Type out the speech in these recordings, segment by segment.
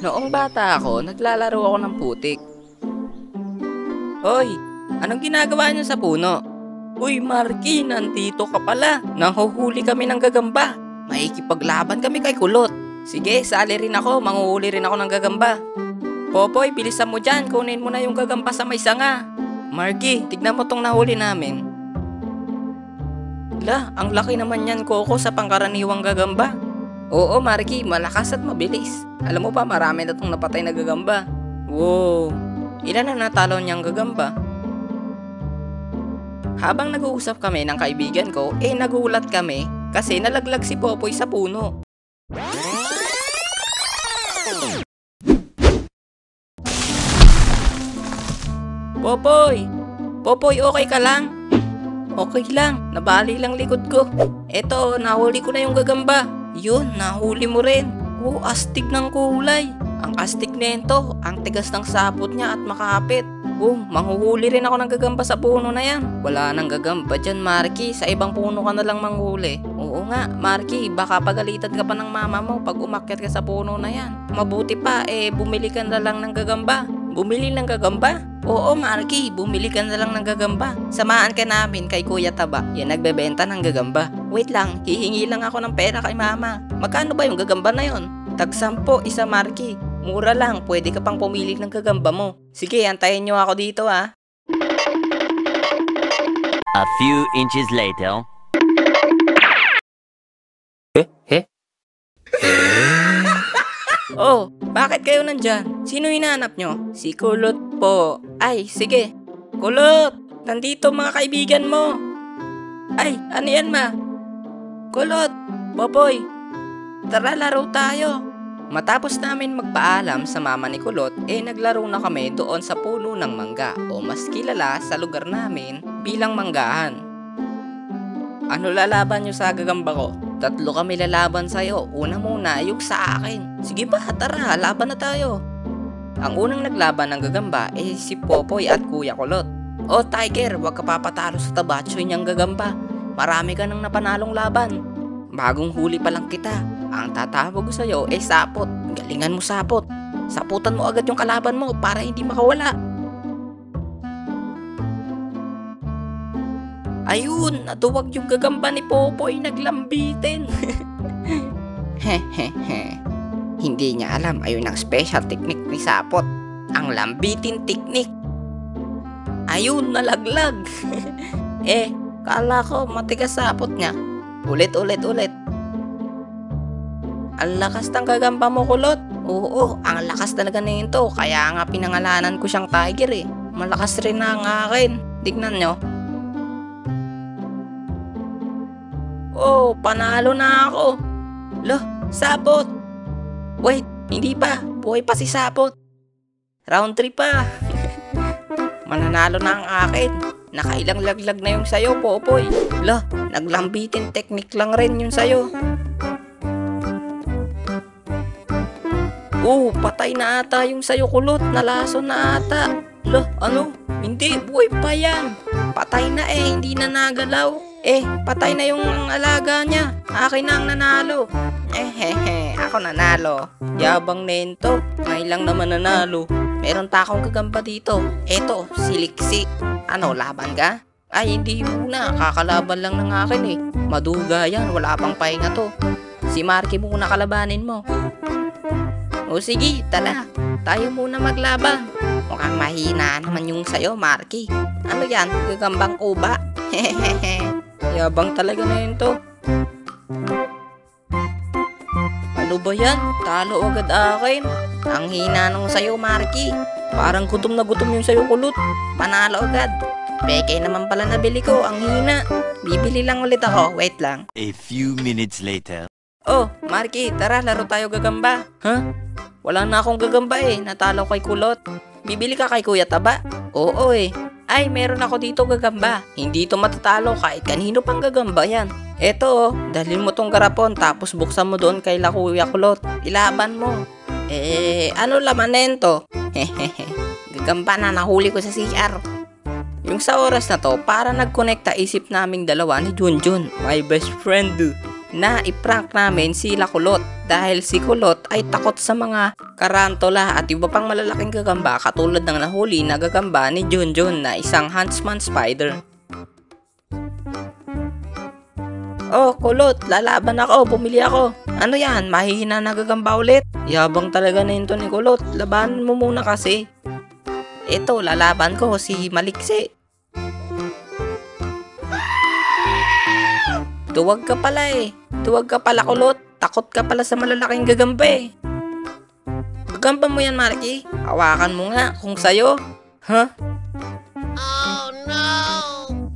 Noong bata ako, naglalaro ako ng putik. Hoy, anong ginagawa niyo sa puno? Uy, Marky, nandito ka pala. Nanghuhuli kami ng gagamba. Maikipaglaban kami kay Kulot. Sige, sali rin ako. Manghuhuli rin ako ng gagamba. Popoy, bilisan mo dyan. Kunin mo na yung gagamba sa may sanga. Marky, tignan mo tong nahuli namin. La, ang laki naman yan, Coco, sa pangkaraniwang gagamba. Oo, Marky, malakas at mabilis. Alam mo ba, marami na tong napatay na gagamba. Wow, ilan na natalo niyang gagamba? Habang nag-uusap kami ng kaibigan ko, nagulat kami kasi nalaglag si Popoy sa puno. Popoy! Popoy, okay ka lang? Okay lang, nabali lang likod ko. Eto, nahuli ko na yung gagamba. Yun, nahuli mo rin. Oh, astig ng kulay. Ang astig nito, ang tigas ng sapot niya at makapit. Oh, manghuhuli rin ako ng gagamba sa puno na yan. Wala nang gagamba dyan, Marky. Sa ibang puno ka na lang manghuli. Oo nga, Marky, baka pagalitan ka pa ng mama mo pag umakyat ka sa puno na yan. Mabuti pa, bumili ka na lang ng gagamba. Bumili ng gagamba? Oo, Marky, bumili ka na lang ng gagamba. Samahan ka namin kay Kuya Taba. Yan nagbebenta ng gagamba. Wait lang, hihingi lang ako ng pera kay mama. Magkano ba yung gagamba na yon? Tag-10 isa, Marky. Mura lang, pwede ka pang pumili ng gagamba mo. Sige, antayin nyo ako dito ha. A few inches later. Oh, bakit kayo nandyan? Sino hinahanap nyo? Si Kulot po. Ay, sige. Kulot, nandito mga kaibigan mo. Ay, ano yan ma? Kulot, Popoy, tara laro tayo. Matapos namin magpaalam sa mama ni Kulot, naglaro na kami doon sa puno ng mangga o mas kilala sa lugar namin bilang manggahan. Ano lalaban nyo sa gagamba ko? 3 kami lalaban sa'yo. Una muna, yung sa akin. Sige ba, tara, laban na tayo. Ang unang naglaban ng gagamba si Popoy at Kuya Kulot. O Tiger, huwag ka papatalo sa tabatsoy niyang gagamba. Marami ka nang napanalong laban. Bagong huli pa lang kita. Ang tatawag ko sa'yo sapot. Galingan mo sapot. Saputan mo agad yung kalaban mo para hindi makawala. Ayun, natuwag yung gagamba ni Popoy, naglambitin. Hehehe. Hindi niya alam, ayun ang special technique ni Sapot. Ang lambitin technique. Ayun, nalaglag. Kala ko matigas sapot niya. Ulit. Ang lakas ng gagamba mo, Kulot. Oo, ang lakas talaga nito. Kaya nga pinangalanan ko siyang Tiger Malakas rin na ang akin. Tignan nyo. Oh, panalo na ako. Loh, Sapot. Wait, hindi pa. Buhay pa si Sapot. Round 3 pa. Mananalo na ang akin. Nakailang laglag na yung sayo, Popoy. Loh, naglambitin technique lang rin yung sayo. Oh, patay na ata yung sayo, Kulot. Nalaso na ata. Loh, ano? Hindi, buhay pa yan. Patay na hindi na nagalaw. Patay na yung alaga niya. Akin na ang nanalo. Ako nanalo. Yabang nento. Ngayon lang naman nanalo. Meron pa akong gagamba dito. Eto, si Liksi. Ano, laban ka? Ay, hindi muna. Kakalaban lang ng akin Maduga yan. Wala pang pahinga to. Si Marky muna kalabanin mo. O sige, tala. Tayo muna maglaban. Mukhang mahina naman yung sayo, Marky. Ano yan? Gagambang uba? Yabang talaga na yun to. Ano ba yan? Talo agad akin. Ang hina nung sayo, Marky. Parang gutom na gutom yung sayo, Kulot. Panalo agad. Peke naman pala nabili ko. Ang hina. Bibili lang ulit ako. Wait lang. A few minutes later. Oh, Marky, tara laro tayo gagamba. Huh? Wala na akong gagamba Natalo kay Kulot. Bibili ka kay Kuya Taba? Oo Ay, meron ako dito gagamba. Hindi ito matatalo kahit kanino pang gagamba yan. Eto dalhin mo tong garapon tapos buksan mo doon kay Kuya Kulot. Ilaban mo. Ano laman nento? Gagamba na nahuli ko sa CR. Yung sa oras na to, para nagkonekta isip naming dalawa ni Junjun, my best friend. na iprank namin sila Kulot dahil si Kulot ay takot sa mga karantula at iba pang malalaking gagamba katulad ng nahuli na gagamba ni Junjun na isang huntsman spider. Oh, Kulot, lalaban ako, bumili ako. Ano yan, mahihina na gagamba ulit? Yabang talaga na yun to ni Kulot, labanan mo muna kasi. Ito, lalaban ko si Maliksi. Tuwag ka pala eh. Tuwag ka pala, Kulot. Takot ka pala sa malalaking gagamba eh. Gagamba mo yan, Marky. Hawakan mo nga kung sayo. Huh? Oh no!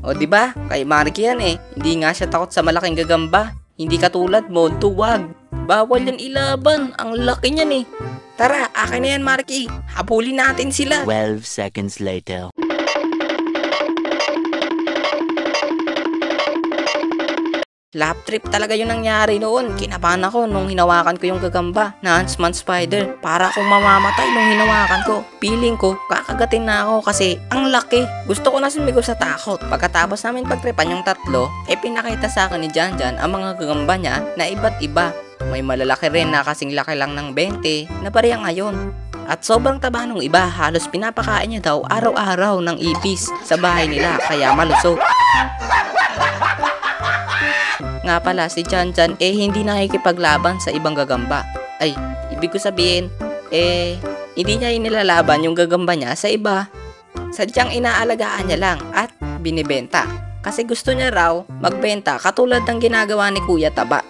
O diba? Kay Marky yan eh. Hindi nga siya takot sa malaking gagamba. Hindi katulad mo, tuwag. Bawal yan ilaban. Ang laki niyan eh. Tara, akin na yan, Marky. Habulin natin sila. 12 seconds later. Lap trip talaga yung nangyari noon. Kinabahan ako nung hinawakan ko yung gagamba na huntsman spider. Para akong mamamatay nung hinawakan ko. Feeling ko, kakagatin na ako kasi ang laki. Gusto ko na sumigaw sa takot. Pagkatapos namin pagtripan yung tatlo, pinakita sa akin ni Janjan ang mga gagamba niya na iba't iba. May malalaki rin na kasing laki lang ng 20 na pareha ngayon. At sobrang taba nung iba, halos pinapakain niya daw araw-araw ng ipis sa bahay nila kaya malusog. Nga pala si Janjan hindi nakikipaglaban sa ibang gagamba. Ay, ibig ko sabihin, hindi niya inilalaban yung gagamba niya sa iba. Sadyang inaalagaan niya lang at binibenta. Kasi gusto niya raw magbenta katulad ng ginagawa ni Kuya Taba.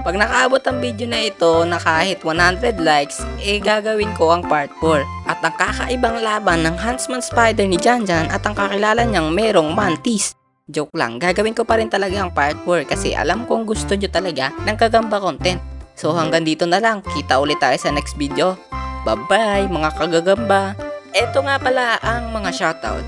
Pag nakaabot ang video na ito na kahit 100 likes, gagawin ko ang part 4. At ang kakaibang laban ng huntsman spider ni Janjan at ang kakilala niyang merong mantis. Joke lang, gagawin ko pa rin talaga ang part 4 kasi alam kong gusto nyo talaga ng kagamba content. So hanggang dito na lang, kita ulit tayo sa next video. Bye bye mga kagagamba! Eto nga pala ang mga shoutout.